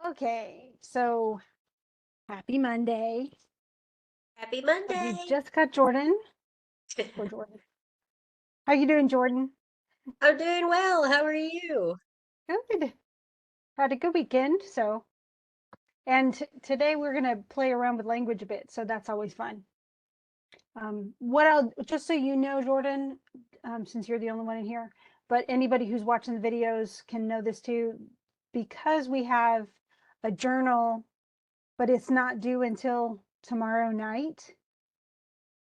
Okay, so happy Monday. Happy We Monday. just got Jordan. Poor Jordan. How you doing, Jordan? I'm doing well. How are you? Good. Had a good weekend. And today we're gonna play around with language a bit, so that's always fun. What I'll just so you know, Jordan, since you're the only one in here, but anybody who's watching the videos can know this too, because we have a journal, but it's not due until tomorrow night.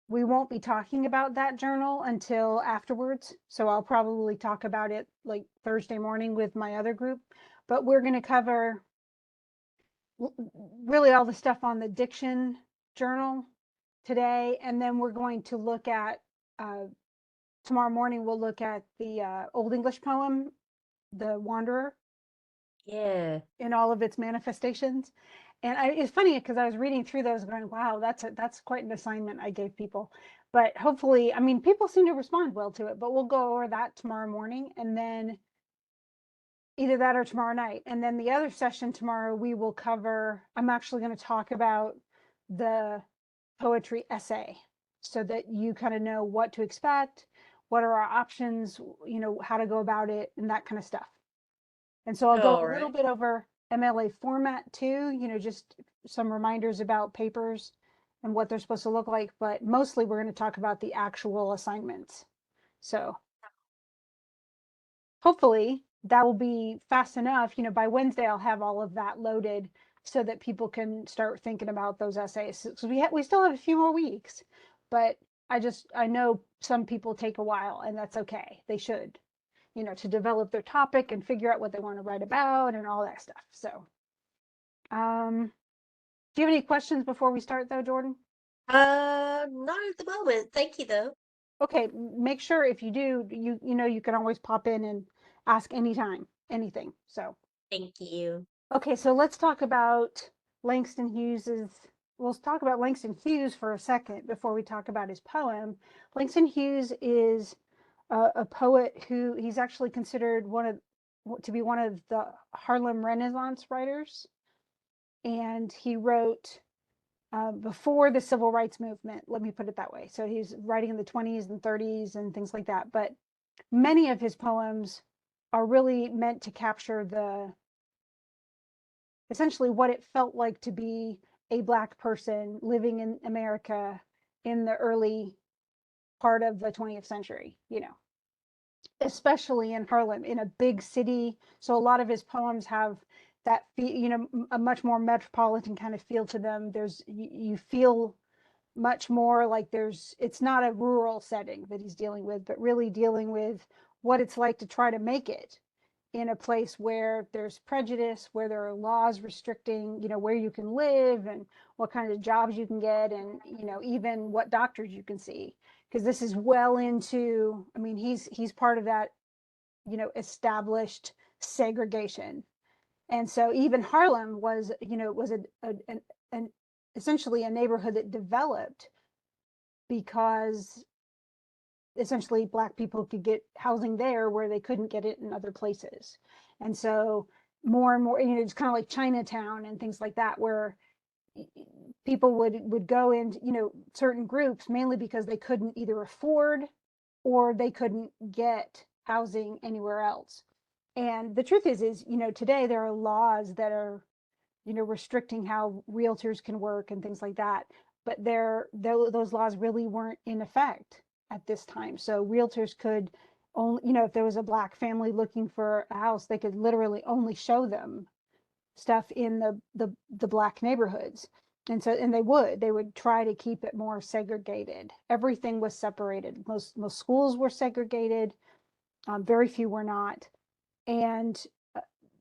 We won't be talking about that journal until afterwards. So I'll probably talk about it like Thursday morning with my other group. But we're going to cover really all the stuff on the Diction journal today. And then we're going to look at, uh, tomorrow morning, we'll look at the Old English poem, The Wanderer, Yeah. in all of its manifestations. And it's funny because I was reading through those going, wow, that's quite an assignment I gave people. But hopefully, I mean, people seem to respond well to it, but we'll go over that tomorrow morning and then either that or tomorrow night. And then the other session tomorrow, we will cover, I'm actually going to talk about the poetry essay so that you kind of know what to expect, what are our options, how to go about it, and that kind of stuff. And so I'll go All a little right. bit over MLA format too, just some reminders about papers and what they're supposed to look like, but mostly we're going to talk about the actual assignments. So hopefully that will be fast enough. By Wednesday I'll have all of that loaded so that people can start thinking about those essays. So we still have a few more weeks, but I know some people take a while and that's okay. They should, to develop their topic and figure out what they want to write about and all that stuff. So, um, do you have any questions before we start though, Jordan? Not at the moment. Thank you though. Okay, make sure if you do, you can always pop in and ask anytime, anything. So, Thank you. okay, so let's talk about Langston Hughes's. We'll talk about Langston Hughes for a second before we talk about his poem. Langston Hughes is a poet who he's actually considered to be one of the Harlem Renaissance writers, and he wrote before the civil rights movement. Let me put it that way. So he's writing in the 20s and 30s and things like that. But many of his poems are really meant to capture the essentially what it felt like to be a Black person living in America in the early part of the 20th century, especially in Harlem, in a big city. So a lot of his poems have that, a much more metropolitan kind of feel to them. You feel much more like it's not a rural setting that he's dealing with, but really dealing with what it's like to try to make it in a place where there's prejudice, where there are laws restricting, where you can live and what kind of jobs you can get, and even what doctors you can see. Because this is well into, I mean, he's part of that, established segregation. And so even Harlem was an essentially a neighborhood that developed because essentially Black people could get housing there where they couldn't get it in other places. And so more and more, it's kind of like Chinatown and things like that, where people would go in, certain groups mainly because they couldn't either afford or they couldn't get housing anywhere else. And the truth is, today there are laws that are, restricting how realtors can work and things like that. But those laws really weren't in effect at this time. So realtors could only, if there was a Black family looking for a house, they could literally only show them stuff in the Black neighborhoods. And they would try to keep it more segregated. Everything was separated. Most schools were segregated. Very few were not. And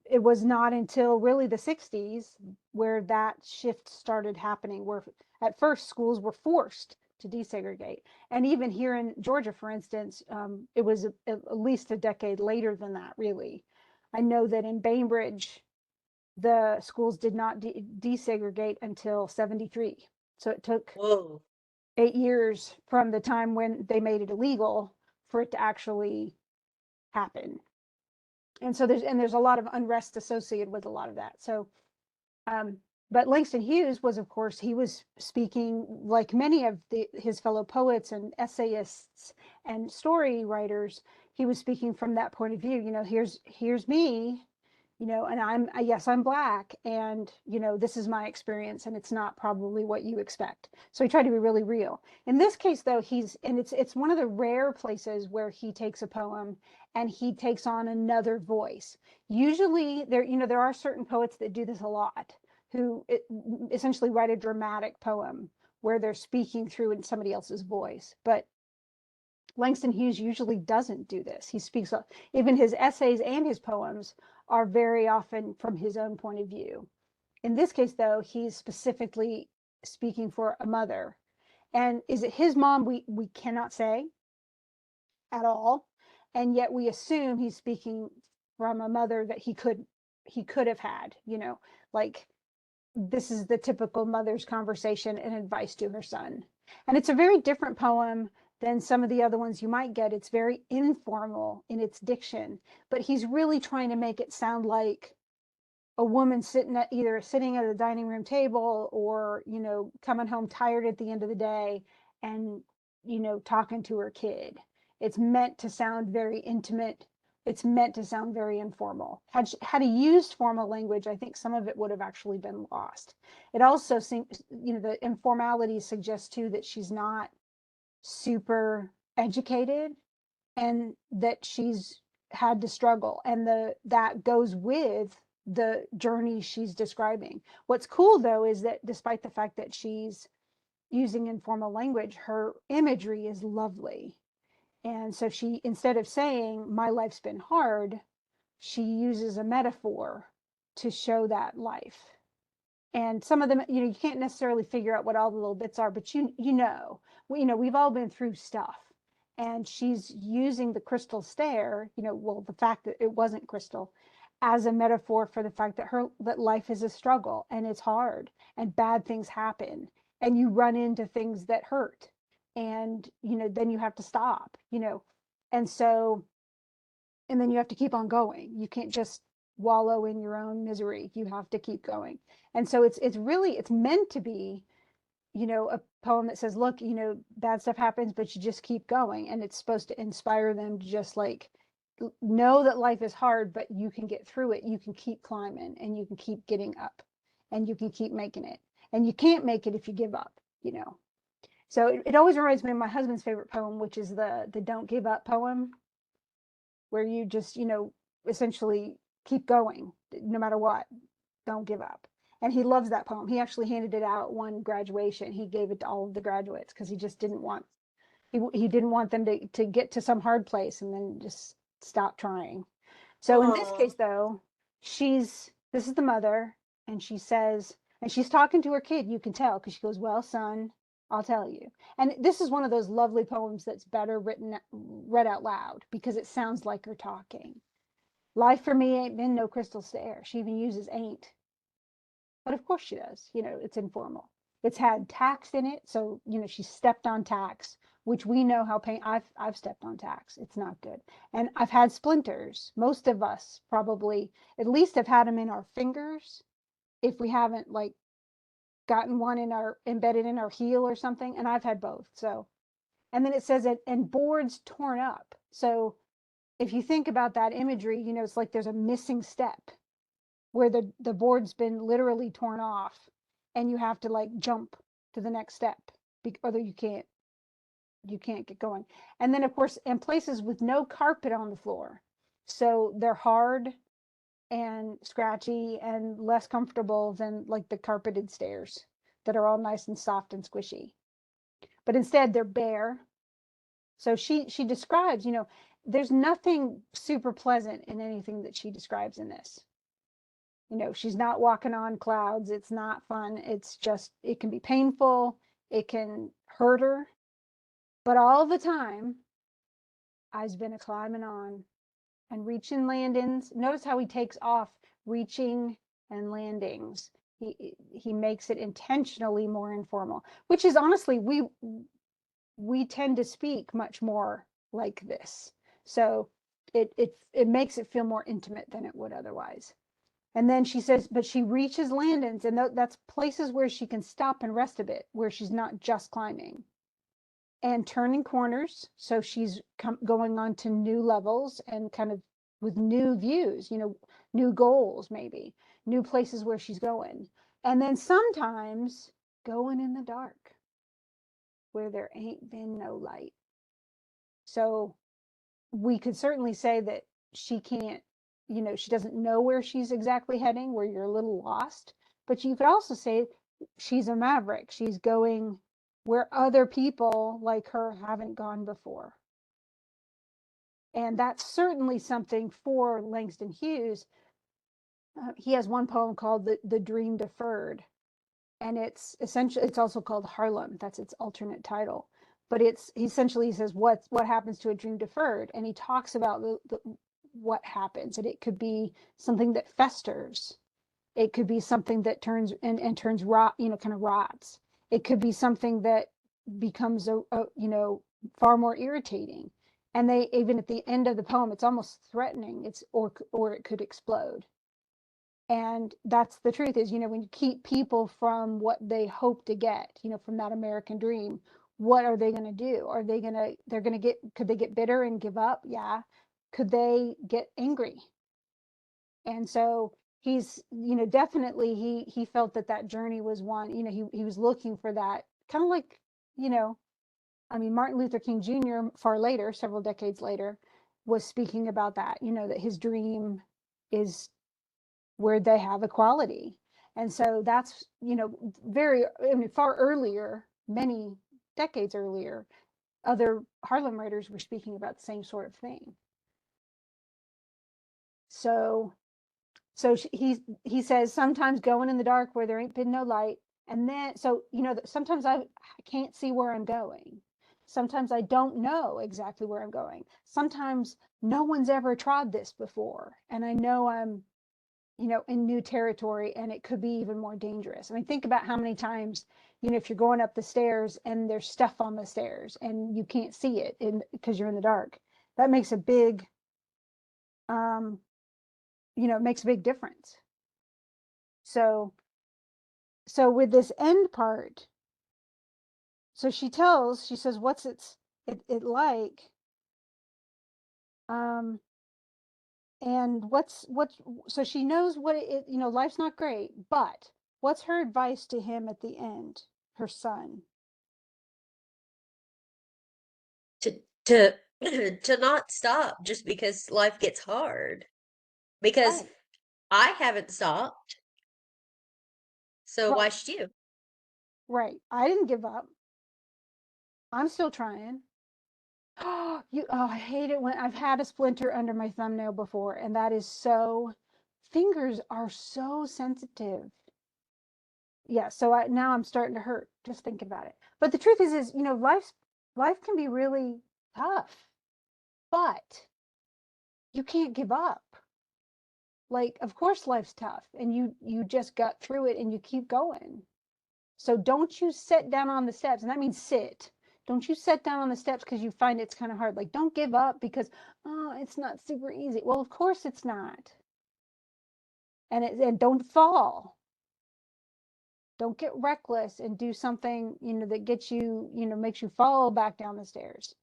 it was not until really the 60s where that shift started happening, where at first schools were forced to desegregate. And even here in Georgia, for instance, it was at least a decade later than that, really. I know that in Bainbridge, the schools did not desegregate until 73. So it took Whoa. 8 years from the time when they made it illegal for it to actually happen. And so there's a lot of unrest associated with a lot of that. So But Langston Hughes was, of course, he was speaking like many of his fellow poets and essayists and story writers. He was speaking from that point of view. Here's me, and yes, I'm Black, and this is my experience, and it's not probably what you expect. So he tried to be really real. In this case, though, it's one of the rare places where he takes a poem and he takes on another voice. Usually, there are certain poets that do this a lot, who essentially write a dramatic poem where they're speaking through in somebody else's voice. But Langston Hughes usually doesn't do this. He speaks, even his essays and his poems are very often from his own point of view. In this case, though, he's specifically speaking for a mother. And is it his mom? We cannot say at all. And yet we assume he's speaking from a mother that he could have had, like this is the typical mother's conversation and advice to her son. And it's a very different poem than some of the other ones you might get. It's very informal in its diction, but he's really trying to make it sound like a woman either sitting at a dining room table or, coming home tired at the end of the day and, talking to her kid. It's meant to sound very intimate. It's meant to sound very informal. Had he used formal language, I think some of it would have actually been lost. It also seems, the informality suggests too that she's not super educated and that she's had to struggle, and that goes with the journey she's describing. What's cool though is that despite the fact that she's using informal language, her imagery is lovely. And so she, instead of saying my life's been hard, she uses a metaphor to show that life. And some of them, you can't necessarily figure out what all the little bits are, but we've all been through stuff. And she's using the crystal stare, the fact that it wasn't crystal, as a metaphor for the fact that life is a struggle and it's hard and bad things happen and you run into things that hurt, and then you have to stop, and so and then you have to keep on going. You can't just wallow in your own misery. You have to keep going. And so it's meant to be, a poem that says, look, bad stuff happens, but you just keep going. And it's supposed to inspire them to just like know that life is hard, but you can get through it. You can keep climbing and you can keep getting up and you can keep making it. And you can't make it if you give up. So it always reminds me of my husband's favorite poem, which is the Don't Give Up poem, where you just, essentially keep going no matter what. Don't give up. And he loves that poem. He actually handed it out at one graduation. He gave it to all of the graduates because he just didn't want he didn't want them to get to some hard place and then just stop trying. So in this Oh, case though, this is the mother, and she's talking to her kid, you can tell, because she goes, well, son, I'll tell you. And this is one of those lovely poems that's better read out loud because it sounds like her talking. Life for me ain't been no crystal stair. She even uses ain't. But of course she does. It's informal. It's had tax in it. So, she stepped on tax, which we know how pain. I've stepped on tax. It's not good. And I've had splinters. Most of us probably at least have had them in our fingers if we haven't like gotten one embedded in our heel or something. And I've had both. So, and then it says it, and boards torn up. So if you think about that imagery, it's like there's a missing step where the board's been literally torn off and you have to like jump to the next step, other you can't get going. And then of course in places with no carpet on the floor, so they're hard and scratchy and less comfortable than like the carpeted stairs that are all nice and soft and squishy, but instead they're bare. So she describes, there's nothing super pleasant in anything that she describes in this. She's not walking on clouds. It's not fun. It's just, it can be painful. It can hurt her. But all the time, I's been a climbing on and reaching landings. Notice how he takes off reaching and landings. He makes it intentionally more informal, which is honestly, we tend to speak much more like this. So it makes it feel more intimate than it would otherwise. And then she says, but she reaches landings, and that's places where she can stop and rest a bit, where she's not just climbing and turning corners. So she's going on to new levels and kind of with new views, new goals, maybe new places where she's going. And then sometimes going in the dark where there ain't been no light. So we could certainly say that she can't, she doesn't know where she's exactly heading, where you're a little lost. But you could also say she's a maverick. She's going where other people like her haven't gone before. And that's certainly something for Langston Hughes. He has one poem called the Dream Deferred, and it's essentially, it's also called Harlem. That's its alternate title. But it's essentially, he says, what happens to a dream deferred, and he talks about what happens, and it could be something that festers. It could be something that turns and turns rot, kind of rots. It could be something that becomes far more irritating. And they, even at the end of the poem, it's almost threatening. It's or it could explode. And that's the truth is, when you keep people from what they hope to get, from that American dream, what are they going to do? They're going to could they get bitter and give up? Yeah. Could they get angry? And so he's, definitely he felt that journey was one, he was looking for that kind of like, you know, I mean, Martin Luther King Jr. far later, several decades later, was speaking about that, that his dream is where they have equality. And so that's, I mean, far earlier, many decades earlier, other Harlem writers were speaking about the same sort of thing. So, he says, sometimes going in the dark where there ain't been no light. And then, so, sometimes I can't see where I'm going. Sometimes I don't know exactly where I'm going. Sometimes no one's ever trod this before. And I know I'm, in new territory, and it could be even more dangerous. I mean, think about how many times, if you're going up the stairs and there's stuff on the stairs and you can't see it because you're in the dark, that makes a big, um, it makes a big difference. So, with this end part, so she says, what's it like? Um, and so she knows what life's not great, but what's her advice to him at the end, her son? To to not stop just because life gets hard. Because Right, I haven't stopped, so why right, should you? right. I didn't give up. I'm still trying. I hate it when I've had a splinter under my thumbnail before, and that is so, fingers are so sensitive. Yeah, so now I'm starting to hurt just thinking about it. But the truth is, life can be really tough, but you can't give up. Like, of course life's tough, and you just got through it and you keep going. So don't you sit down on the steps, and that means sit. Don't you sit down on the steps because you find it's kind of hard. Like, don't give up because, oh, it's not super easy. Well, of course it's not. And don't fall. Don't get reckless and do something, that gets you, makes you fall back down the stairs.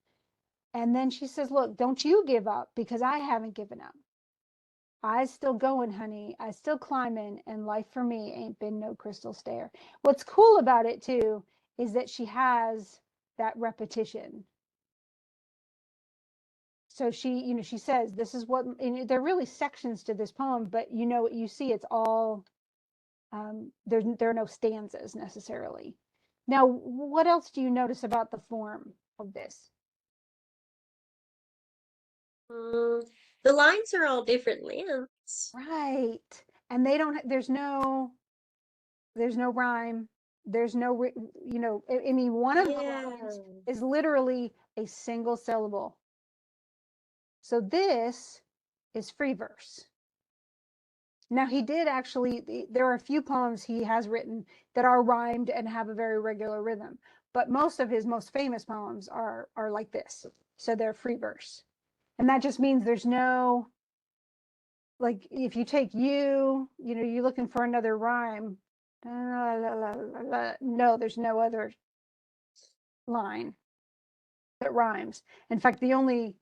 And then she says, look, don't you give up because I haven't given up. I still going, honey. I still climbing, and life for me ain't been no crystal stair. What's cool about it too is that she has that repetition. So she says, this is what, and there are really sections to this poem, but you see it's all, there are no stanzas necessarily. Now, what else do you notice about the form of this? Mm, the lines are all different lengths. Right. And they don't, there's no rhyme. There's no, I mean, one of the lines Yeah. is literally a single syllable. So this is free verse. Now he did actually, there are a few poems he has written that are rhymed and have a very regular rhythm, but most of his most famous poems are like this. So they're free verse. And that just means there's no like if you take you know, you're looking for another rhyme. La, la, la, la, la. No, there's no other line that rhymes. In fact, the only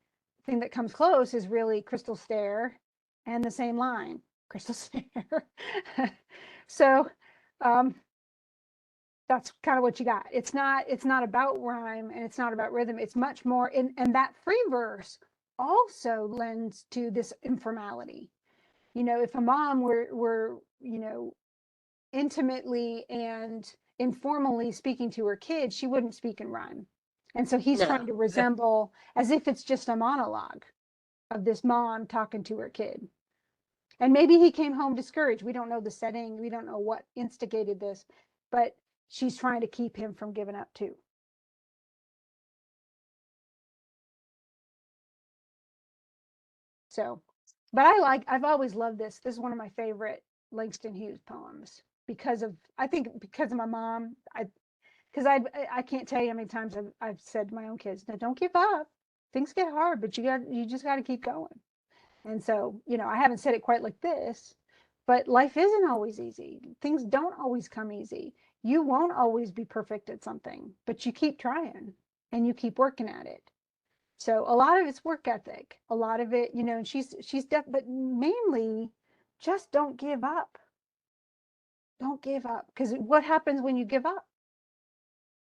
thing that comes close is really crystal stare and the same line, crystal stare. So um, that's kind of what you got. It's not about rhyme and it's not about rhythm. It's much more and that free verse also lends to this informality. You know, if a mom were you know, intimately and informally speaking to her kid, she wouldn't speak in rhyme. And so he's No. trying to resemble as if it's just a monologue of this mom talking to her kid. And maybe he came home discouraged. We don't know the setting, we don't know what instigated this, but she's trying to keep him from giving up too. So, but I've always loved this. This is one of my favorite Langston Hughes poems because of, I think because of my mom. Because I can't tell you how many times I've said to my own kids, no, don't give up. Things get hard, but you just got to keep going. And so, you know, I haven't said it quite like this, but life isn't always easy. Things don't always come easy. You won't always be perfect at something, but you keep trying and you keep working at it. So a lot of it's work ethic. A lot of it, you know, and but mainly just don't give up. Don't give up. Because what happens when you give up?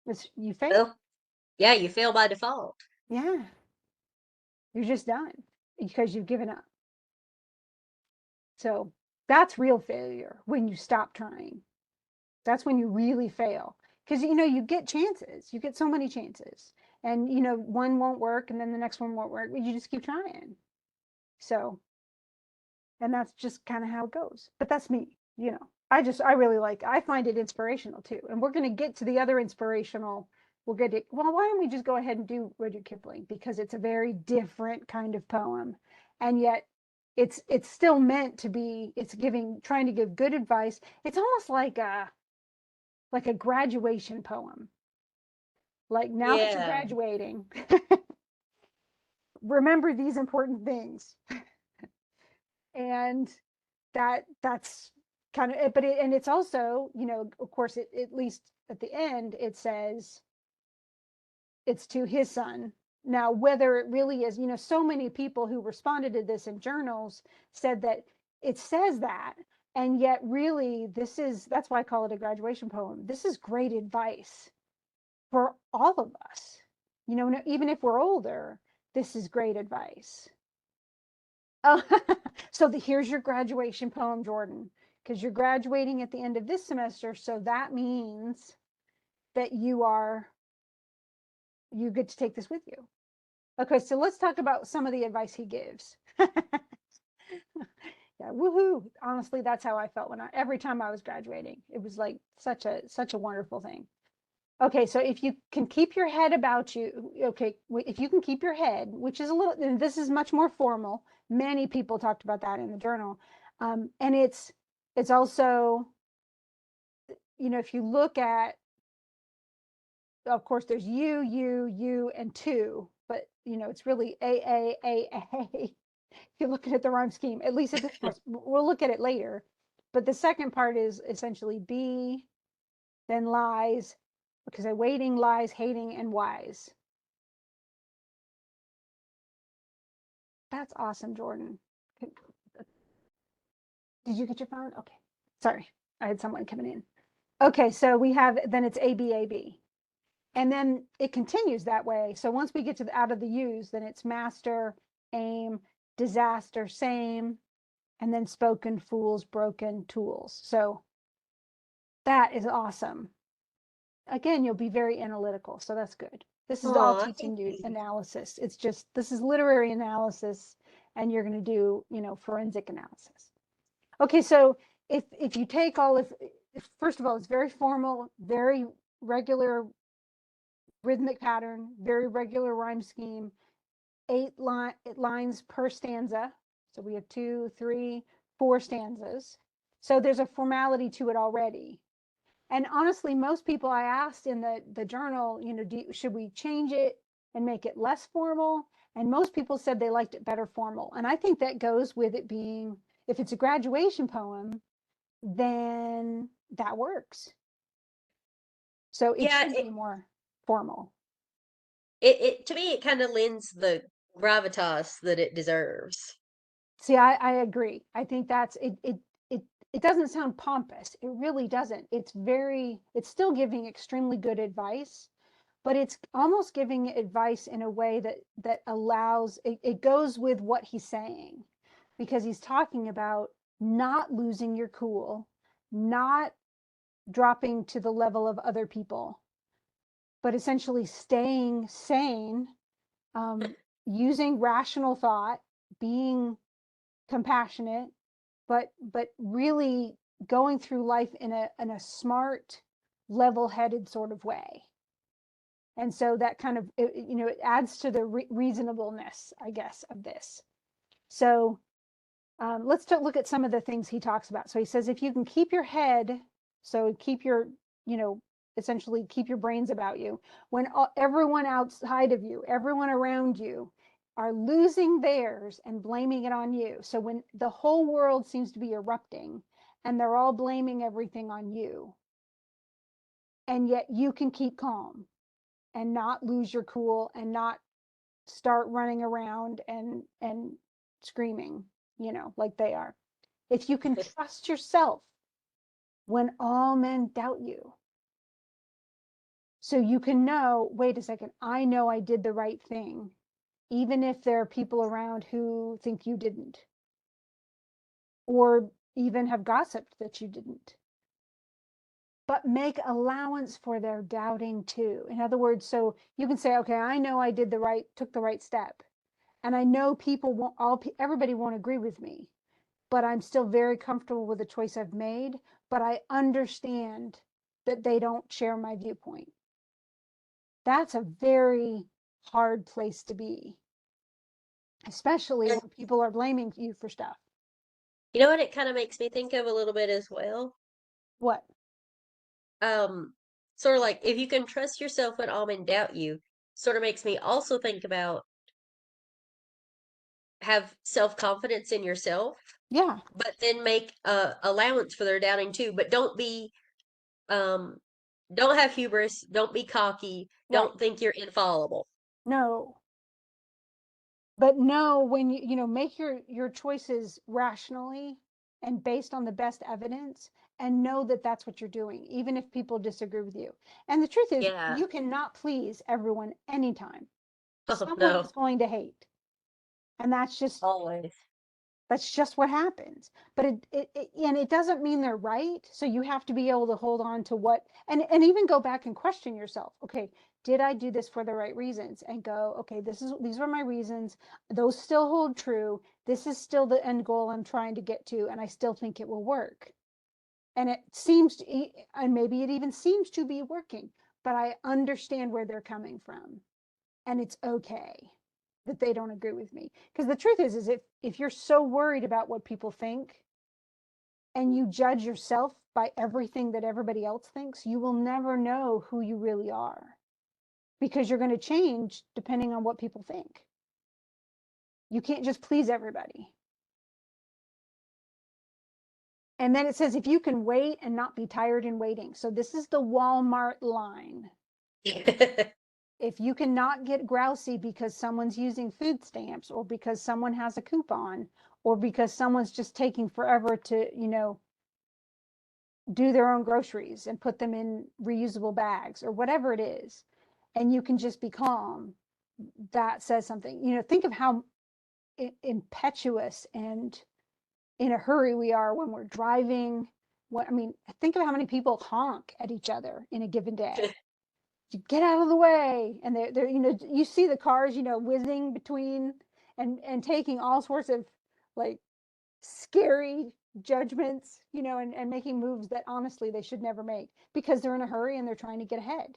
Is you fail. Well, yeah, you fail by default. Yeah. You're just done because you've given up. So that's real failure when you stop trying. That's when you really fail. Because, you know, you get chances. You get so many chances. And, you know, one won't work and then the next one won't work, but you just keep trying. So, and that's just kind of how it goes. But that's me, you know. I really I find it inspirational too. And we're going to get to the other inspirational. We'll get it. Well, why don't we just go ahead and do Rudyard Kipling? Because it's a very different kind of poem. And yet it's still meant to be, it's trying to give good advice. It's almost like a graduation poem. Like now that you're Yeah. graduating, remember these important things. And that's kind of it, but and it's also, you know, of course, at least at the end it says it's to his son. Now whether it really is, you know, so many people who responded to this in journals said that it says that, and yet really that's why I call it a graduation poem. This is great advice for all of us, you know, even if we're older. This is great advice. Oh, so here's your graduation poem, Jordan, because you're graduating at the end of this semester. So that means that you get to take this with you. Okay, so let's talk about some of the advice he gives. Yeah, woohoo. Honestly, that's how I felt every time I was graduating. It was like such a wonderful thing. Okay, so if you can keep your head about you, okay, if you can keep your head, which is a little, and this is much more formal. Many people talked about that in the journal. And it's also, you know, if you look at, of course, there's you, and two, but you know, it's really A. If you're looking at the rhyme scheme, at least at this point, we'll look at it later. But the second part is essentially B, then lies, because I'm waiting, lies, hating, and wise. That's awesome, Jordan. Did you get your phone? Okay. Sorry. I had someone coming in. Okay, so we have, then it's ABAB. And then it continues that way. So once we get to out of the U's, then it's master, aim, disaster, same, and then spoken, fools, broken, tools. So that is awesome. Again, you'll be very analytical. So that's good. This is all Oh, thank teaching you you. analysis. It's just, this is literary analysis, and you're going to do, you know, forensic analysis. Okay, so if you take all of, first of all, it's very formal, very regular rhythmic pattern, very regular rhyme scheme, lines per stanza. So we have 2, 3, 4 stanzas. So there's a formality to it already. And honestly, most people I asked in the journal, you know, should we change it and make it less formal? And most people said they liked it better formal. And I think that goes with it being, If it's a graduation poem, then that works. So it Yeah, should be more formal. it to me it kind of lends the gravitas that it deserves. See, I agree. I think that's it. It doesn't sound pompous. It really doesn't. It's still giving extremely good advice, but it's almost giving advice in a way that allows it goes with what he's saying, because he's talking about not losing your cool, not dropping to the level of other people, but essentially staying sane, um, using rational thought, being compassionate, but really going through life in a smart, level-headed sort of way. And so that kind of it adds to the reasonableness, I guess, of this. So let's look at some of the things he talks about. So he says, if you can keep your head, so keep your, you know, essentially keep your brains about you, when everyone outside of you, everyone around you are losing theirs and blaming it on you. So when the whole world seems to be erupting and they're all blaming everything on you, and yet you can keep calm and not lose your cool and not start running around and screaming, you know, like they are. If you can trust yourself when all men doubt you, so you can know, wait a second, I know I did the right thing, even if there are people around who think you didn't, or even have gossiped that you didn't. But make allowance for their doubting too. In other words, so you can say, okay, I know I took the right step. And I know people won't, everybody won't agree with me, but I'm still very comfortable with the choice I've made. But I understand that they don't share my viewpoint. That's a very hard place to be, especially And when people are blaming you for stuff. you know what it kind of makes me think of a little bit as well? What? Um, Sort of like if you can trust yourself when all men doubt you, sort of makes me also think about have self-confidence in yourself, Yeah, but then make allowance for their doubting too. But um don't have hubris, don't be cocky, right. don't think you're infallible. No, but no, when make your choices rationally and based on the best evidence, and know that that's what you're doing, even if people disagree with you. And the truth is, Yeah. you cannot please everyone anytime. Oh Someone no. is going to hate, and Always. that's just what happens. But it doesn't mean they're right. So you have to be able to hold on to what, and even go back and question yourself. Okay, did I do this for the right reasons? And go, okay, these were my reasons. Those still hold true. This is still the end goal I'm trying to get to, and I still think it will work. And it seems to, and maybe it even seems to be working, but I understand where they're coming from, and it's okay that they don't agree with me. Because the truth is if you're so worried about what people think and you judge yourself by everything that everybody else thinks, you will never know who you really are, because you're going to change depending on what people think. You can't just please everybody. And then it says, if you can wait and not be tired in waiting. So this is the Walmart line. If you cannot get grousy because someone's using food stamps, or because someone has a coupon, or because someone's just taking forever to, do their own groceries and put them in reusable bags or whatever it is, and you can just be calm, that says something. Think of how impetuous and in a hurry we are when we're driving. Think of how many people honk at each other in a given day. You get out of the way, and they're you see the cars whizzing between and taking all sorts of like scary judgments, and making moves that honestly they should never make, because they're in a hurry and they're trying to get ahead.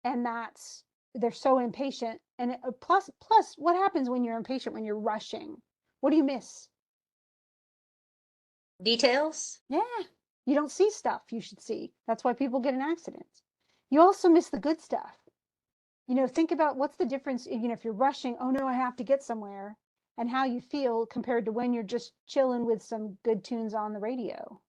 And they're so impatient. And plus what happens when you're impatient, when you're rushing? What do you miss? Details? Yeah, you don't see stuff you should see. That's why people get in accidents. You also miss the good stuff. Think about what's the difference, if you're rushing, oh no, I have to get somewhere, and how you feel compared to when you're just chilling with some good tunes on the radio.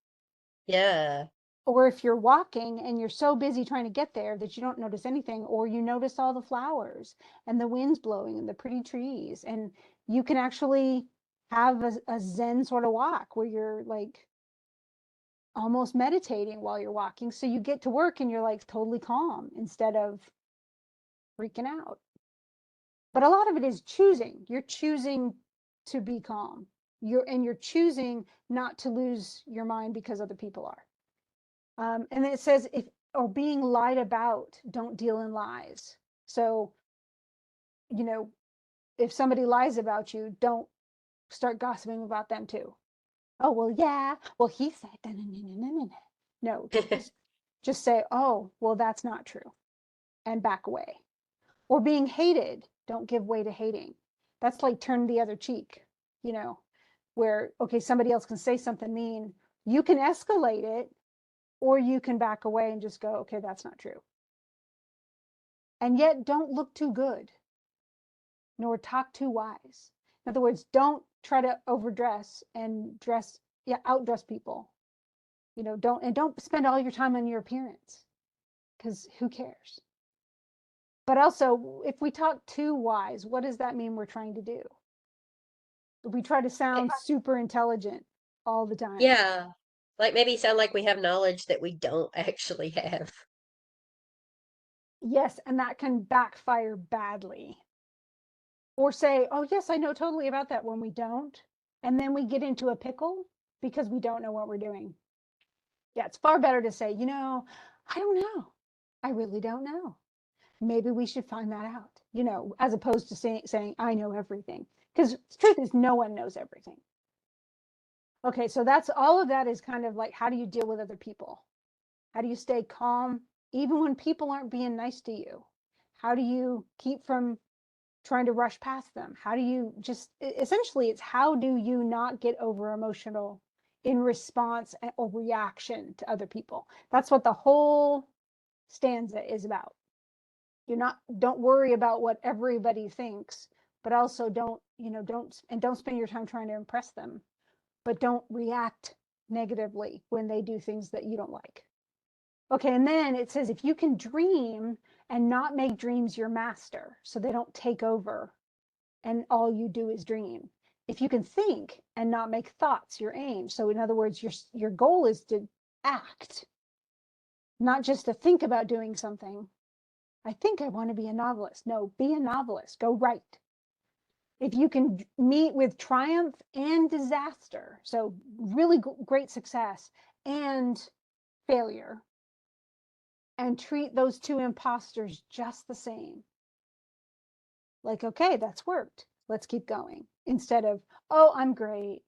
Yeah. Or if you're walking and you're so busy trying to get there that you don't notice anything, or you notice all the flowers and the winds blowing and the pretty trees, and you can actually have a Zen sort of walk where you're like almost meditating while you're walking. So you get to work and you're like totally calm instead of freaking out. But a lot of it is choosing. You're choosing to be calm. You're choosing not to lose your mind because other people are. And then it says, if or being lied about, don't deal in lies. So, you know, if somebody lies about you, don't start gossiping about them too. Oh, well, yeah. Well, he said, no, just say, oh, well, that's not true, and back away. Or being hated, don't give way to hating. That's like turn the other cheek, you know, where, okay, somebody else can say something mean. You can escalate it, or you can back away and just go, okay, that's not true. And yet don't look too good, nor talk too wise. In other words, don't try to overdress and outdress people. Don't spend all your time on your appearance, because who cares? But also, if we talk too wise, what does that mean we're trying to do? If we try to sound super intelligent all the time. Yeah. Like maybe sound like we have knowledge that we don't actually have. Yes, and that can backfire badly. Or say, oh, yes, I know totally about that, when we don't. And then we get into a pickle because we don't know what we're doing. Yeah, it's far better to say, I don't know. I really don't know. Maybe we should find that out, as opposed to saying I know everything. Because the truth is, no one knows everything. Okay, so that's all of that is kind of like, how do you deal with other people? How do you stay calm even when people aren't being nice to you? How do you keep from trying to rush past them? How do you essentially, it's how do you not get over emotional in response or reaction to other people? That's what the whole stanza is about. Don't worry about what everybody thinks, but also don't spend your time trying to impress them, but don't react negatively when they do things that you don't like. Okay, and then it says, if you can dream and not make dreams your master, so they don't take over and all you do is dream. If you can think and not make thoughts your aim, so in other words, your goal is to act, not just to think about doing something. I think I want to be a novelist. No, be a novelist. Go write. If you can meet with triumph and disaster, so really great success and failure, and treat those two imposters just the same. Like, okay, that's worked. Let's keep going. Instead of, oh, I'm great.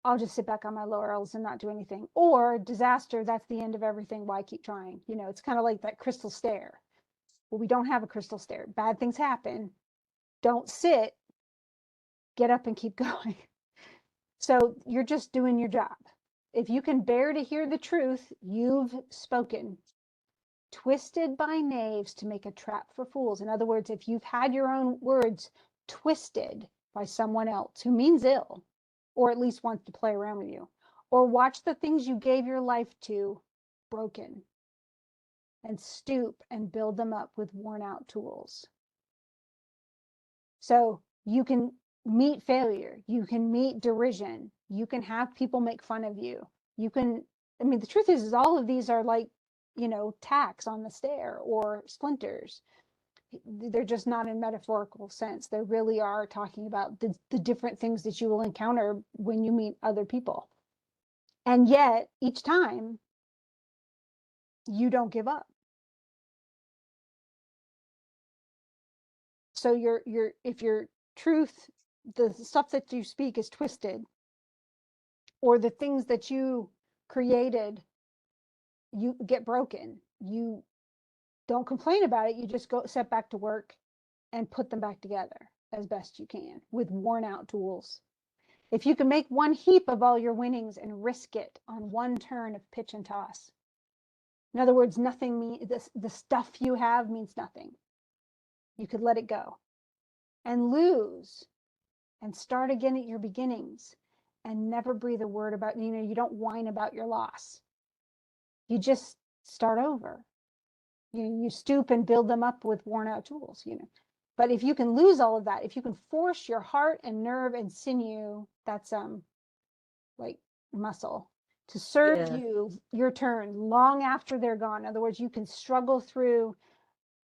I'll just sit back on my laurels and not do anything. Or disaster, that's the end of everything. Why keep trying? It's kind of like that crystal stare. Well, we don't have a crystal stare. Bad things happen. Don't sit, get up and keep going. So you're just doing your job. If you can bear to hear the truth, you've spoken. Twisted by knaves to make a trap for fools. In other words, if you've had your own words twisted by someone else who means ill, or at least wants to play around with you, or watch the things you gave your life to broken, and stoop and build them up with worn out tools. So you can meet failure, you can meet derision, you can have people make fun of you. The truth is all of these are like, tacks on the stair or splinters. They're just not in metaphorical sense. They really are talking about the different things that you will encounter when you meet other people. And yet, each time, you don't give up. So if your truth, the stuff that you speak is twisted, or the things that you created, you get broken, you don't complain about it. You just go set back to work and put them back together as best you can with worn out tools. If you can make one heap of all your winnings and risk it on one turn of pitch and toss. In other words, the stuff you have means nothing. You could let it go and lose and start again at your beginnings and never breathe a word about, you don't whine about your loss. You just start over. You stoop and build them up with worn out tools. But if you can lose all of that, if you can force your heart and nerve and sinew, that's like muscle, to serve Yeah. you your turn long after they're gone. In other words, you can struggle through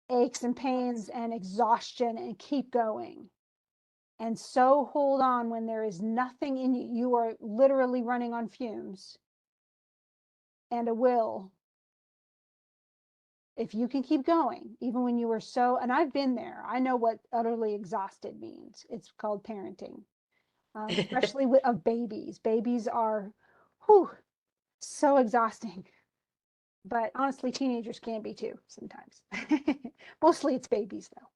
aches and pains and exhaustion and keep going. And so hold on when there is nothing in you. You are literally running on fumes and a will. If you can keep going, even when you are so, and I've been there, I know what utterly exhausted means. It's called parenting, especially of babies. Babies are, whew, so exhausting. But honestly, teenagers can be too sometimes. Mostly it's babies though.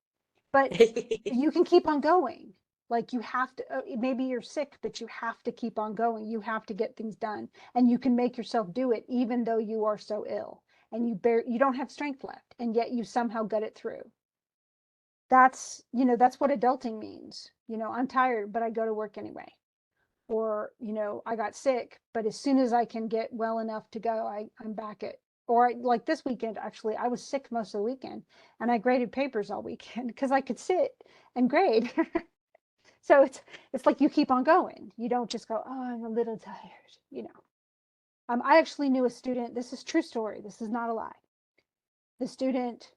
But you can keep on going. Like you have to, maybe you're sick, but you have to keep on going. You have to get things done, and you can make yourself do it even though you are so ill and you don't have strength left, and yet you somehow get it through. That's what adulting means. I'm tired, but I go to work anyway. Or, I got sick, but as soon as I can get well enough to go, I'm back at, like this weekend, actually, I was sick most of the weekend and I graded papers all weekend because I could sit and grade. So it's like you keep on going. You don't just go, oh, I'm a little tired. I actually knew a student, this is true story, this is not a lie. The student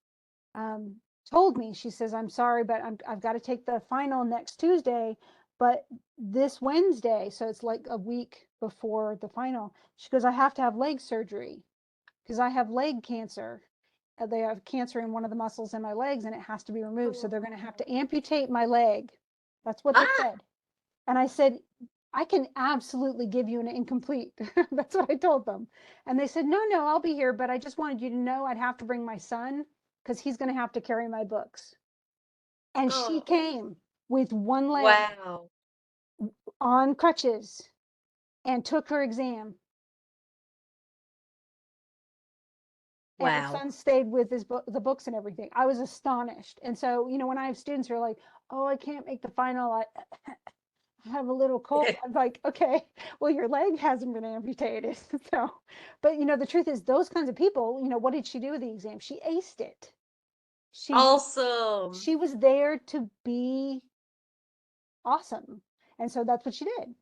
um, told me, she says, I'm sorry, but I've got to take the final next Tuesday, but this Wednesday, so it's like a week before the final, she goes, I have to have leg surgery because I have leg cancer. They have cancer in one of the muscles in my legs and it has to be removed. So they're going to have to amputate my leg. That's what they Ah, said. And I said, I can absolutely give you an incomplete. That's what I told them. And they said, no, no, I'll be here. But I just wanted you to know I'd have to bring my son because he's going to have to carry my books. And she oh, came with one leg wow. on crutches and took her exam. And her Wow. son stayed with the books and everything. I was astonished. And so, when I have students who are like, oh, I can't make the final, I have a little cold. I'm like, okay, well, your leg hasn't been amputated. So, but the truth is, those kinds of people, what did she do with the exam? She aced it. She Awesome. she was there to be awesome. And so that's what she did.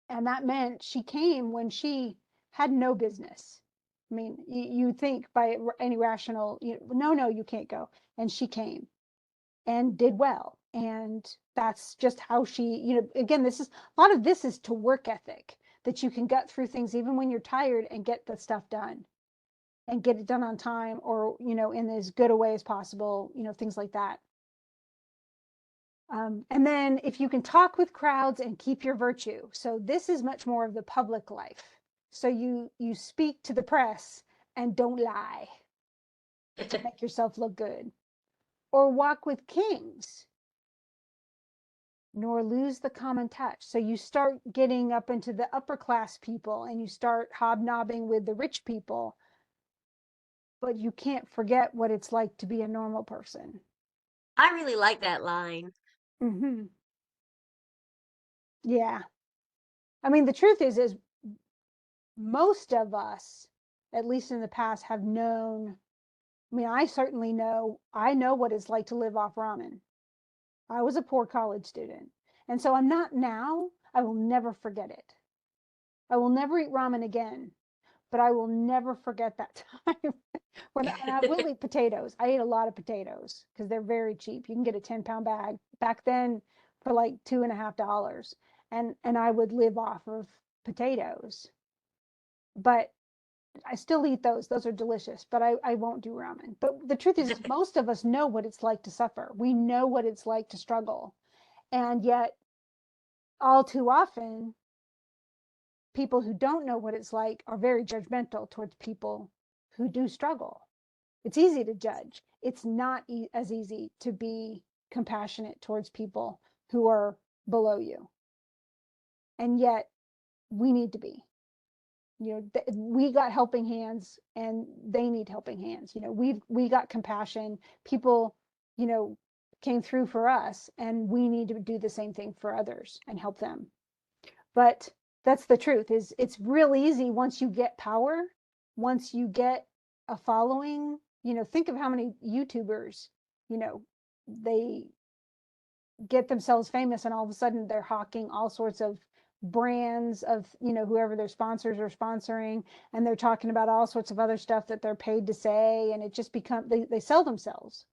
And that meant she came when she had no business. I mean, you think by any rational, no, no, you can't go. And she came and did well. And that's just how she, again, a lot of this is to work ethic, that you can gut through things even when you're tired and get the stuff done and get it done on time, or, in as good a way as possible, things like that. And then if you can talk with crowds and keep your virtue. So this is much more of the public life. So you speak to the press and don't lie to make yourself look good. Or walk with kings, nor lose the common touch. So you start getting up into the upper class people and you start hobnobbing with the rich people, but you can't forget what it's like to be a normal person. I really like that line. Hmm. Yeah. I mean, the truth is most of us, at least in the past, have known. I mean, I know what it's like to live off ramen. I was a poor college student. And so I'm not now. I will never forget it. I will never eat ramen again, but I will never forget that time and I will eat potatoes. I ate a lot of potatoes because they're very cheap. You can get a 10-pound bag back then for like $2.50. And I would live off of potatoes. But I still eat those. Those are delicious, but I won't do ramen. But the truth is, most of us know what it's like to suffer. We know what it's like to struggle. And yet, all too often, people who don't know what it's like are very judgmental towards people who do struggle. It's easy to judge. It's not as easy to be compassionate towards people who are below you. And yet, we need to be. We got helping hands and they need helping hands. We got compassion. People, you know came through for us, and we need to do the same thing for others and help them. But that's the truth, is it's real easy once you get power, once you get a following. Think of how many YouTubers, they get themselves famous, and all of a sudden they're hawking all sorts of brands of, whoever their sponsors are sponsoring, and they're talking about all sorts of other stuff that they're paid to say, and it just becomes, they sell themselves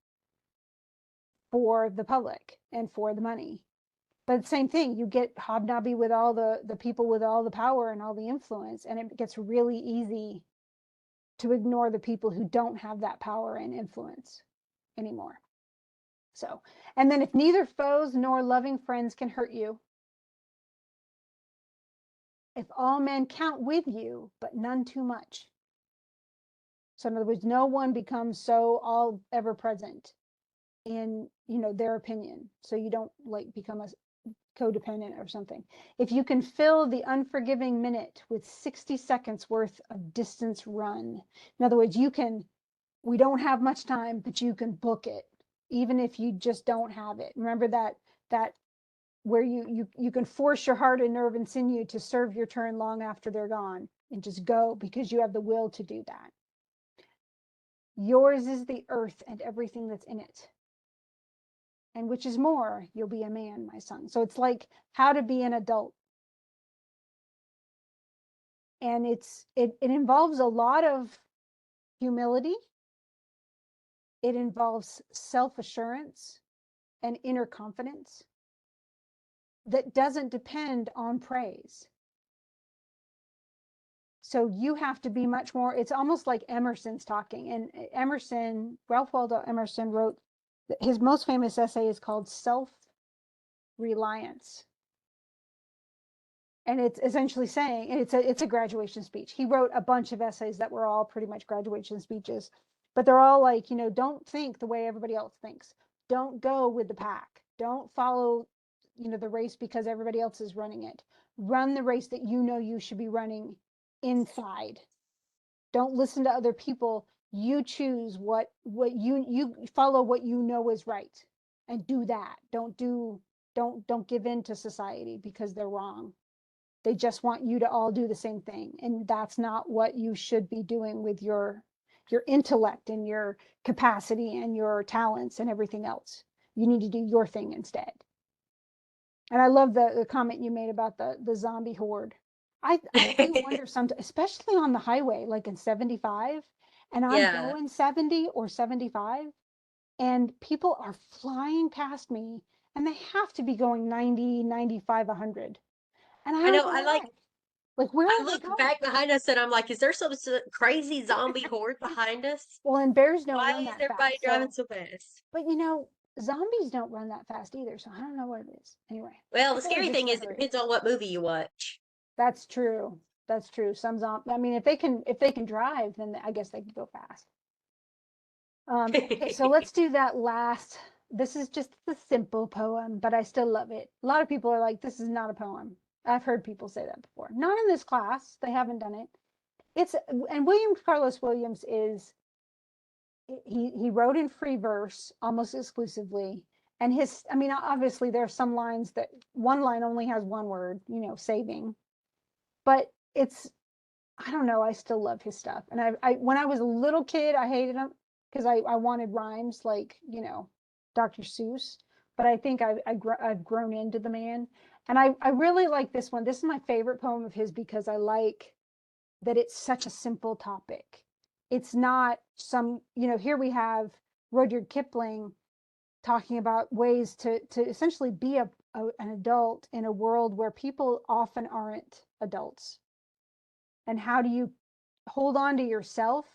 for the public and for the money. But same thing, you get hobnobby with all the people with all the power and all the influence, and it gets really easy to ignore the people who don't have that power and influence anymore. So, and then if neither foes nor loving friends can hurt you, if all men count with you, but none too much. So in other words, no one becomes so all ever present in, their opinion. So you don't like become a codependent or something. If you can fill the unforgiving minute with 60 seconds worth of distance run. In other words, we don't have much time, but you can book it, even if you just don't have it. Remember that where you can force your heart and nerve and sinew to serve your turn long after they're gone, and just go because you have the will to do that. Yours is the earth and everything that's in it. And which is more, you'll be a man, my son. So it's like how to be an adult. And it involves a lot of humility. It involves self-assurance and inner confidence that doesn't depend on praise. So you have to be much more, it's almost like Emerson's talking. And Ralph Waldo Emerson wrote, his most famous essay is called Self-Reliance. And it's essentially saying, and it's a graduation speech. He wrote a bunch of essays that were all pretty much graduation speeches, but they're all like, don't think the way everybody else thinks. Don't go with the pack. Don't follow, the race because everybody else is running it. Run the race that you should be running inside. Don't listen to other people. You choose what you follow, what is right, and do that. Don't give in to society because they're wrong. They just want you to all do the same thing, and that's not what you should be doing with your intellect and your capacity and your talents and everything else. You need to do your thing instead. And I love the comment you made about the zombie horde. I do wonder sometimes, especially on the highway, like in 75, and I'm Yeah. going 70 or 75, and people are flying past me, and they have to be going 90, 95, 100. And I I don't know. know why. Like, where I are they look going? back behind us and I'm like, is there some crazy zombie horde behind us? Well, and bears don't Why run is that everybody fast. driving So, so fast? but zombies don't run that fast either. So I don't know what it is. Anyway, Well, I the feel like scary it's thing in a is it hurry. depends on what movie you watch. That's true. That's true. I mean, if they can drive, then I guess they can go fast. Okay, so let's do that last. This is just a simple poem, but I still love it. A lot of people are like, this is not a poem. I've heard people say that before. Not in this class. They haven't done it. And William Carlos Williams is, he wrote in free verse almost exclusively. And I mean, obviously there are some lines that one line only has one word, saving. But I don't know, I still love his stuff. And when I was a little kid, I hated him because I wanted rhymes like, Dr. Seuss. But I think I've grown into the man. And I really like this one. This is my favorite poem of his because I like that it's such a simple topic. It's not here we have Rudyard Kipling talking about ways to essentially be an adult in a world where people often aren't adults. And how do you hold on to yourself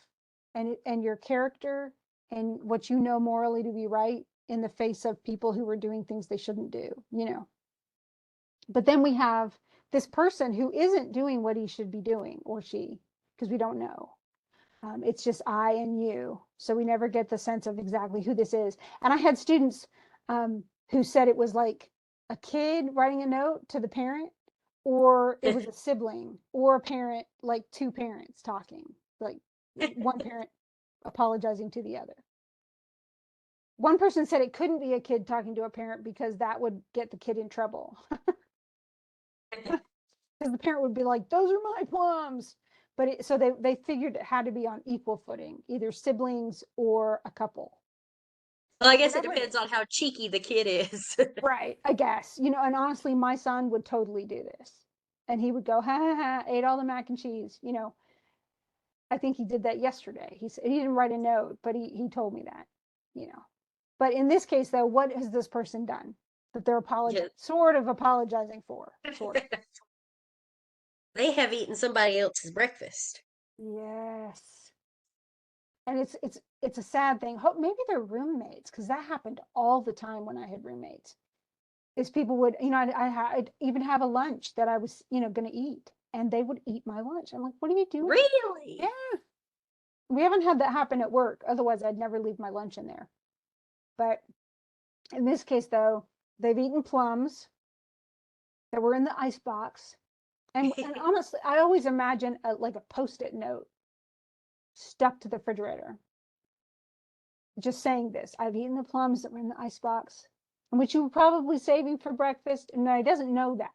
and your character and what morally to be right in the face of people who are doing things they shouldn't do. But then we have this person who isn't doing what he should be doing, or she, because we don't know. It's just I and you. So we never get the sense of exactly who this is. And I had students who said it was like a kid writing a note to the parent, or it was a sibling, or a parent, like two parents talking, like one parent apologizing to the other. one person said it couldn't be a kid talking to a parent because that would get the kid in trouble. Because the parent would be like, those are my plums. But so they figured it had to be on equal footing, either siblings or a couple. Well, I But guess it whatever it depends is, on how cheeky the kid is. right? I guess, and honestly, my son would totally do this, and he would go, ha ha ha, ate all the mac and cheese. I think he did that yesterday. He didn't write a note, but he told me that, you know. But in this case, though, what has this person done that they're sort of apologizing for? Sort of. They have eaten somebody else's breakfast. Yes. And it's a sad thing. Maybe they're roommates because that happened all the time when I had roommates. Is people would, I'd even have a lunch that I was, going to eat, and they would eat my lunch. I'm like, what are you doing? Really? Yeah. We haven't had that happen at work. Otherwise, I'd never leave my lunch in there. But in this case, though, they've eaten plums that were in the ice box. And honestly, I always imagine like a post-it note stuck to the refrigerator, just saying this. I've eaten the plums that were in the ice box, which you were probably saving for breakfast. And no, he doesn't know that.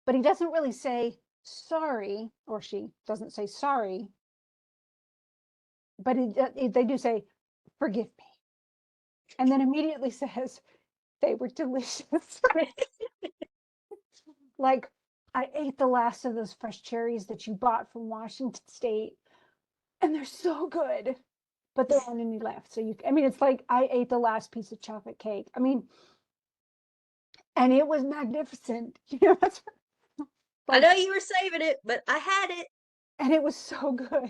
But he doesn't really say sorry, or she doesn't say sorry. But they do say, forgive me. And then immediately says, they were delicious. Like, I ate the last of those fresh cherries that you bought from Washington State, and they're so good. But there aren't any left. So it's like I ate the last piece of chocolate cake. And it was magnificent. That's I like, know you were saving it, but I had it. and it was so good.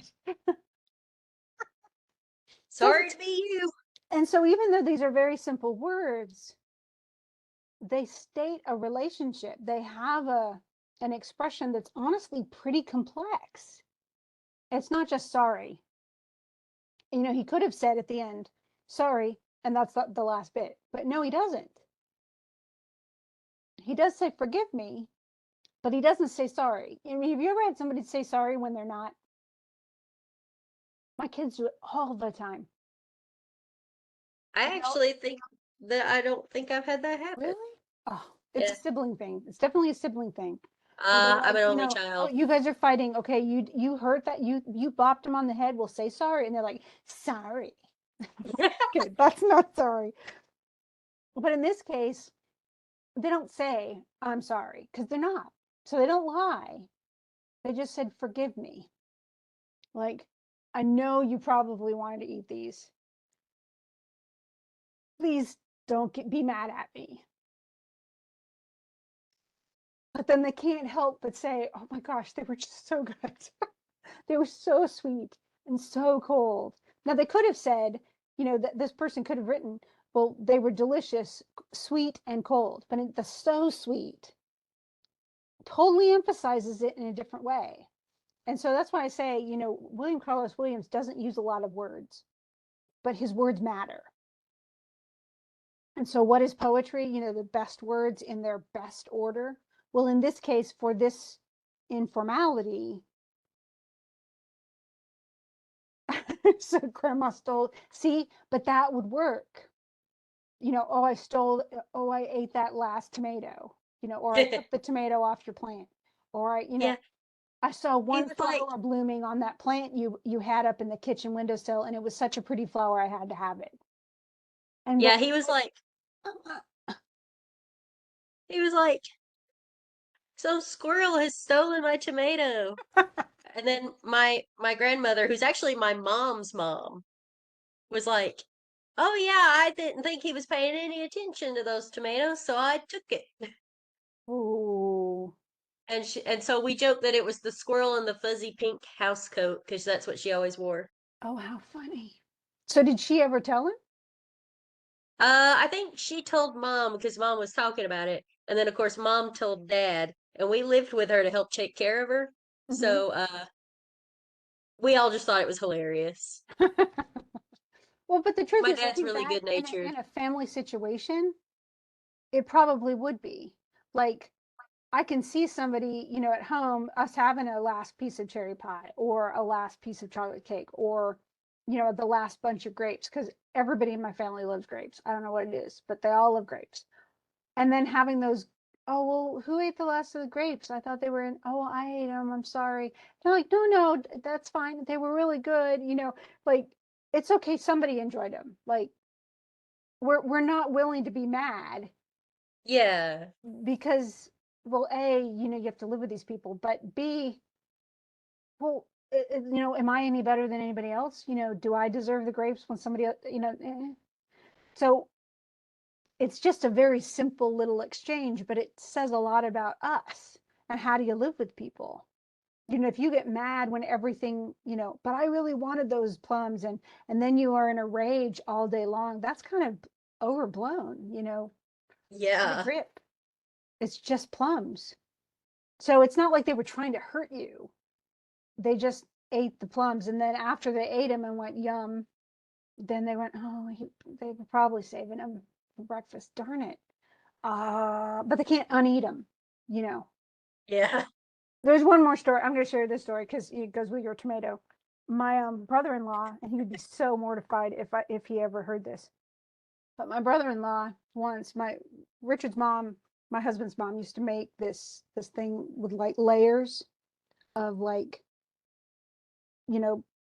So, Sorry to be you. and so even though these are very simple words, they state a relationship. They have an expression that's honestly pretty complex. It's not just sorry. He could have said at the end, sorry, and that's the last bit. But no, he doesn't. He does say, forgive me, but he doesn't say sorry. Have you ever had somebody say sorry when they're not? My kids do it all the time. I actually think that I don't think I've had that happen. Really? Oh, it's a Yeah. sibling thing. It's definitely a sibling thing. Where they're I'm like, an only oh, child. you guys are fighting. Okay, you hurt that you bopped him on the head. We'll say sorry, and they're like, sorry. Okay, that's not sorry. But in this case, they don't say I'm sorry because they're not. So they don't lie. They just said forgive me. Like, I know you probably wanted to eat these. Please don't be mad at me. But then they can't help but say, oh my gosh, they were just so good. They were so sweet and so cold. Now they could have said, that this person could have written, well, they were delicious, sweet and cold. But the so sweet totally emphasizes it in a different way. And so that's why I say, William Carlos Williams doesn't use a lot of words, but his words matter. And so what is poetry? The best words in their best order. Well, in this case, for this informality, so grandma stole, see, but that would work. Oh, I ate that last tomato, or I took the tomato off your plant, or Yeah. I saw He one was like, flower blooming on that plant you had up in the kitchen windowsill, and it was such a pretty flower, I had to have it. And yeah, what he was like, some squirrel has stolen my tomato. And then my grandmother, who's actually my mom's mom, was like, "Oh yeah, I didn't think he was paying any attention to those tomatoes, so I took it." oh, And so we joked that it was the squirrel in the fuzzy pink house coat because that's what she always wore. oh, how funny. So did she ever tell him? I think she told mom because mom was talking about it, and then of course mom told dad, and we lived with her to help take care of her. Mm-hmm. So we all just thought it was hilarious. Well, but the truth My is, I dad's think really that good natured. in a family situation, it probably would be. Like, I can see somebody, at home, us having a last piece of cherry pie or a last piece of chocolate cake or, the last bunch of grapes, because everybody in my family loves grapes. I don't know what it is, but they all love grapes. And then having those, oh, well, who ate the last of the grapes? I thought they were in, oh, I ate them. I'm sorry. They're like, no, no, that's fine. They were really good. Like it's okay. Somebody enjoyed them. Like we're not willing to be mad Yeah. because, well, A, you have to live with these people, but B, well, am I any better than anybody else? Do I deserve the grapes when somebody else, So it's just a very simple little exchange, but it says a lot about us and how do you live with people. If you get mad when everything, but I really wanted those plums, and then you are in a rage all day long, that's kind of overblown, get a Yeah. grip. It's just plums. So it's not like they were trying to hurt you. They just ate the plums, and then after they ate them and went yum, then they went, oh, they were probably saving them for breakfast. Darn it. But they can't uneat them, you know. Yeah. There's one more story. I'm going to share this story because it goes with your tomato. My brother-in-law, and he would be so mortified if he ever heard this. But my brother-in-law once, my Richard's mom, my husband's mom, used to make this thing with like layers of like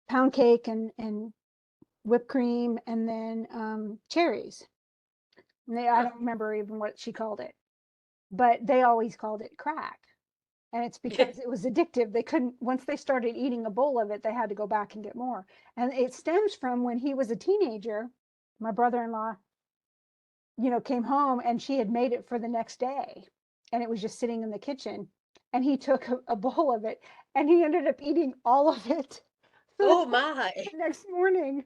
pound cake and whipped cream and then cherries. I Huh. don't remember even what she called it, but they always called it crack. And it's because it was addictive. They couldn't, once they started eating a bowl of it, they had to go back and get more. And it stems from when he was a teenager, my brother-in-law, came home and she had made it for the next day. And it was just sitting in the kitchen. And he took a bowl of it and he ended up eating all of it. So Oh my. the next morning,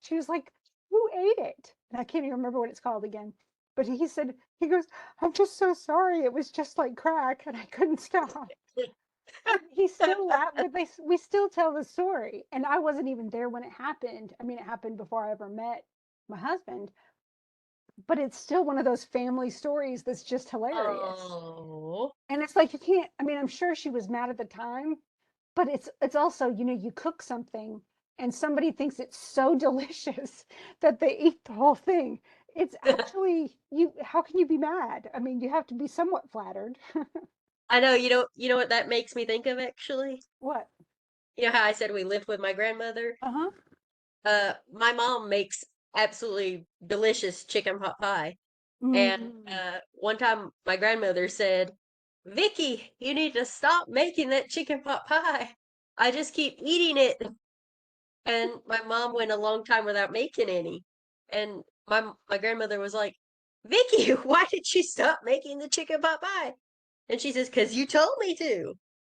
she was like, who ate it? And I can't even remember what it's called again. But he said, he goes, I'm just so sorry. It was just like crack and I couldn't stop. And he still laughed, but we still tell the story. And I wasn't even there when it happened. I mean, it happened before I ever met my husband, but it's still one of those family stories that's just hilarious. Oh. And it's like you can't, I mean, I'm sure she was mad at the time, but it's also, you cook something and somebody thinks it's so delicious that they eat the whole thing. It's actually how can you be mad? I mean, you have to be somewhat flattered. I know, you know what that makes me think of actually? What? You know how I said we lived with my grandmother? Uh-huh. My mom makes absolutely delicious chicken pot pie. And Mm. one time my grandmother said, Vicky, you need to stop making that chicken pot pie. I just keep eating it. And my mom went a long time without making any. And my grandmother was like, Vicky, why did you stop making the chicken pot pie? And she says, because you told me to.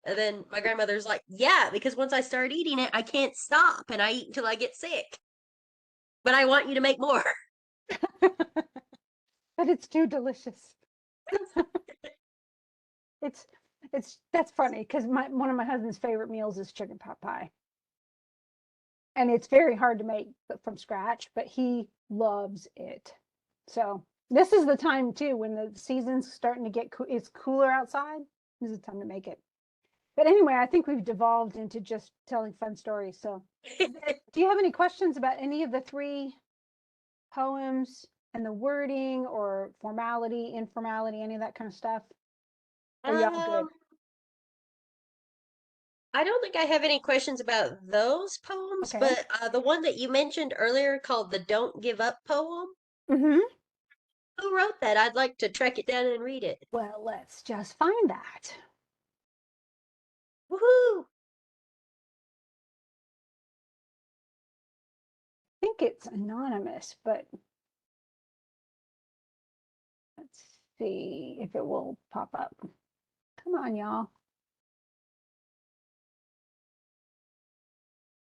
And then my grandmother's like, yeah, because once I start eating it, I can't stop and I eat until I get sick. But I want you to make more. But it's too delicious. It's that's funny because my one of my husband's favorite meals is chicken pot pie. And it's very hard to make from scratch, but he loves it. So this is the time too when the season's starting to it's cooler outside. This is the time to make it. But anyway, I think we've devolved into just telling fun stories. So do you have any questions about any of the three poems and the wording or formality, informality, any of that kind of stuff? Are y'all good? um, I don't think I have any questions about those poems, Okay. but the one that you mentioned earlier called the Don't Give Up poem, Mm-hmm. who wrote that? I'd like to track it down and read it. Well, let's just find that. Woohoo! I think it's anonymous, but let's see if it will pop up. Come on, y'all.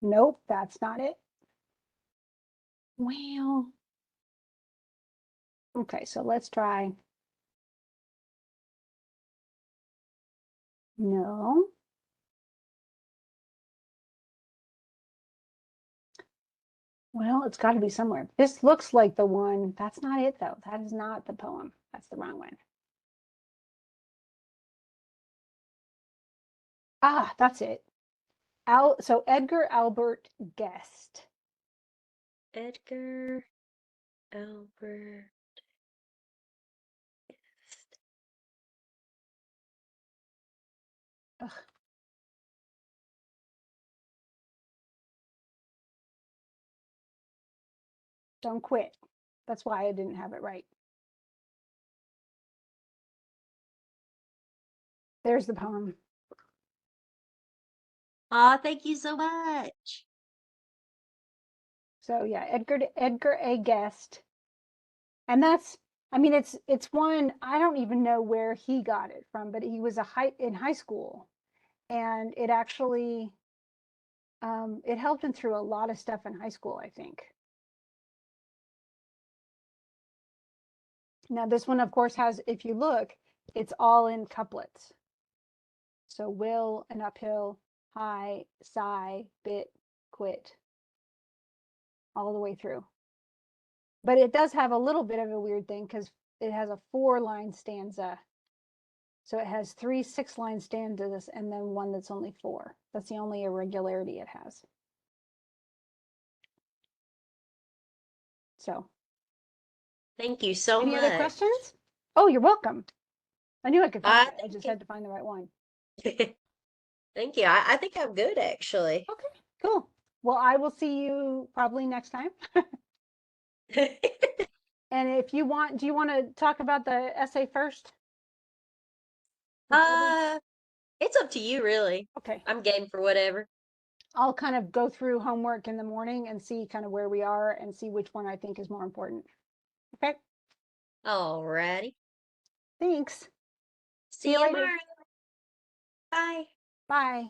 Nope, that's not it. Well, okay, so let's try. No. Well, it's got to be somewhere. This looks like the one. That's not it, though. That is not the poem. That's the wrong one. Ah, that's it. So Edgar Albert Guest. Edgar Albert. Ugh, don't quit. That's why I didn't have it right. There's the poem. Aw, thank you so much. So yeah, Edgar A. Guest. And that's, I mean, it's one, I don't even know where he got it from, but he was in high school, and it actually it helped him through a lot of stuff in high school, I think. Now this one, of course, has, if you look, it's all in couplets. So will, an uphill, high, sigh, bit, quit, all the way through. But it does have a little bit of a weird thing because it has a 4-line stanza. So it has 3 6-line stanzas and then one that's only 4. That's the only irregularity it has. So, Thank you so any other much. questions? Oh, you're welcome. I knew I could find I it. I just think had to find the right one. thank you. I think I'm good actually. Okay, cool. Well, I will see you probably next time. And if you want, do you want to talk about the essay first before we? Uh, it's up to you really. Okay. I'm game for whatever. I'll kind of go through homework in the morning and see kind of where we are and see which one I think is more important. Okay. Alrighty. Thanks. See See you you later. tomorrow. Bye. Bye.